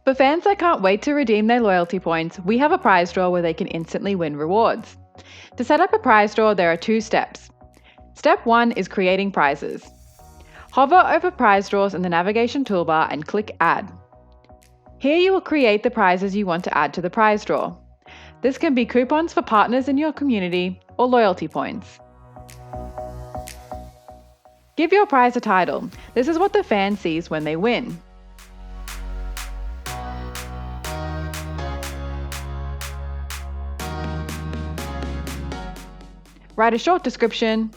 For fans that can't wait to redeem their loyalty points, we have a prize draw where they can instantly win rewards. To set up a prize draw, there are 2 steps. Step 1 is creating prizes. Hover over prize draws in the navigation toolbar and click Add. Here you will create the prizes you want to add to the prize draw. This can be coupons for partners in your community or loyalty points. Give your prize a title. This is what the fan sees when they win. Write a short description.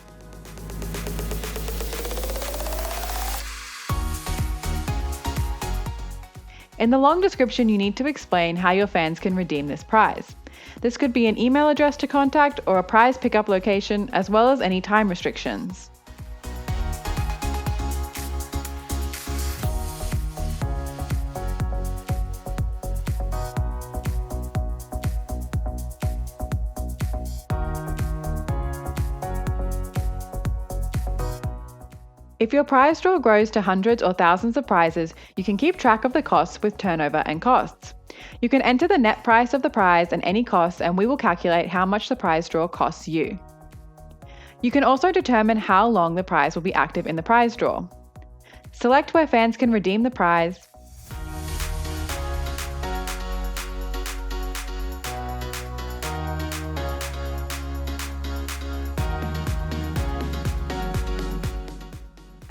In the long description, you need to explain how your fans can redeem this prize. This could be an email address to contact or a prize pickup location, as well as any time restrictions. If your prize draw grows to hundreds or thousands of prizes, you can keep track of the costs with turnover and costs. You can enter the net price of the prize and any costs, and we will calculate how much the prize draw costs you. You can also determine how long the prize will be active in the prize draw. Select where fans can redeem the prize,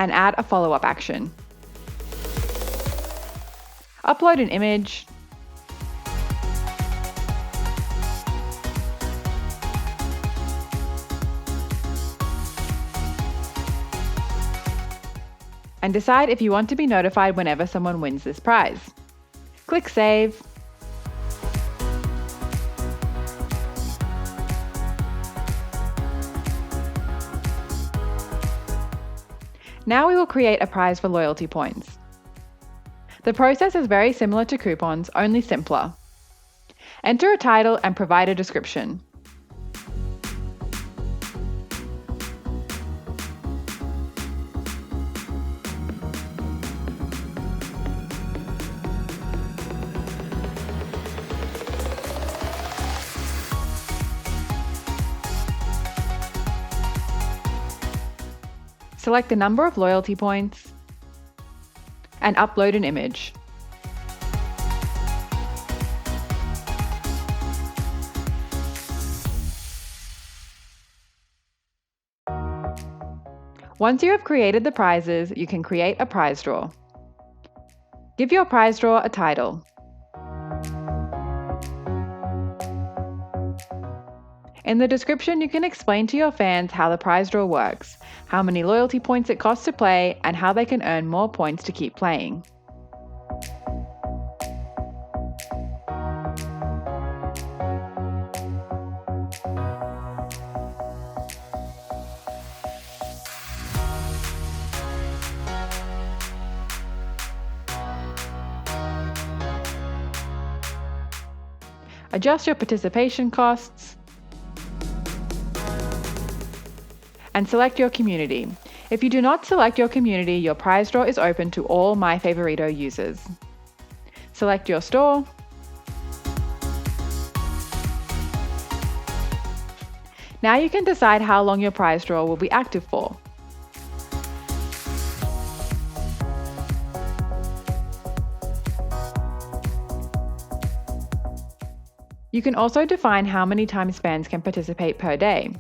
and add a follow-up action. Upload an image, and decide if you want to be notified whenever someone wins this prize. Click Save. Now we will create a prize for loyalty points. The process is very similar to coupons, only simpler. Enter a title and provide a description. Select the number of loyalty points and upload an image. Once you have created the prizes, you can create a prize draw. Give your prize draw a title. In the description, you can explain to your fans how the prize draw works, how many loyalty points it costs to play, and how they can earn more points to keep playing. Adjust your participation costs, and select your community. If you do not select your community, your prize draw is open to all MyFavorito users. Select your store, now you can decide how long your prize draw will be active for. You can also define how many times fans can participate per day.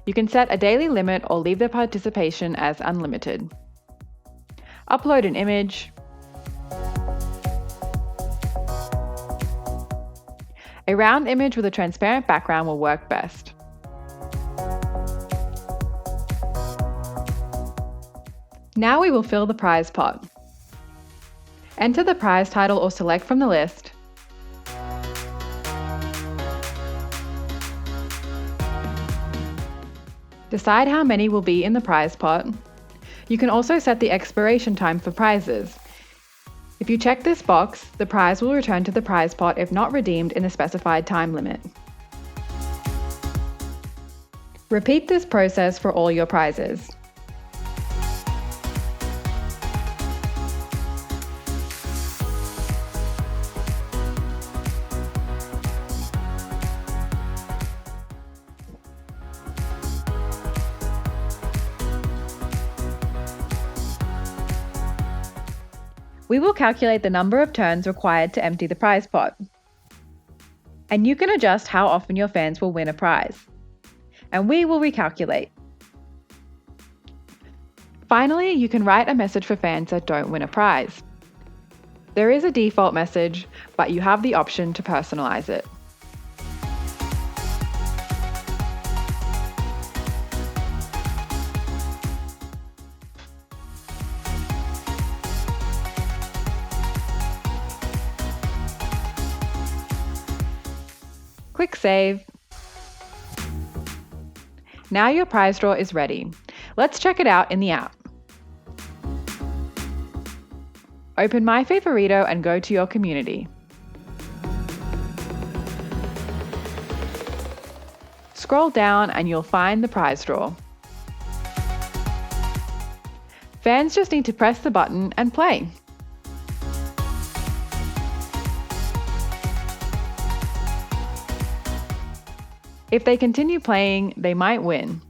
You can set a daily limit or leave their participation as unlimited. Upload an image. A round image with a transparent background will work best. Now we will fill the prize pot. Enter the prize title or select from the list. Decide how many will be in the prize pot. You can also set the expiration time for prizes. If you check this box, the prize will return to the prize pot if not redeemed in the specified time limit. Repeat this process for all your prizes. We will calculate the number of turns required to empty the prize pot. And you can adjust how often your fans will win a prize. And we will recalculate. Finally, you can write a message for fans that don't win a prize. There is a default message, but you have the option to personalize it. Click Save. Now your prize draw is ready. Let's check it out in the app. Open MyFavorito and go to your community. Scroll down and you'll find the prize draw. Fans just need to press the button and play. If they continue playing, they might win.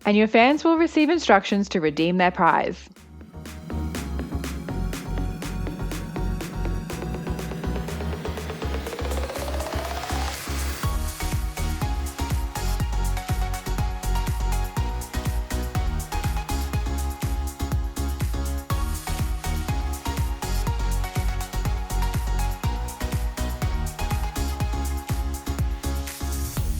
And your fans will receive instructions to redeem their prize.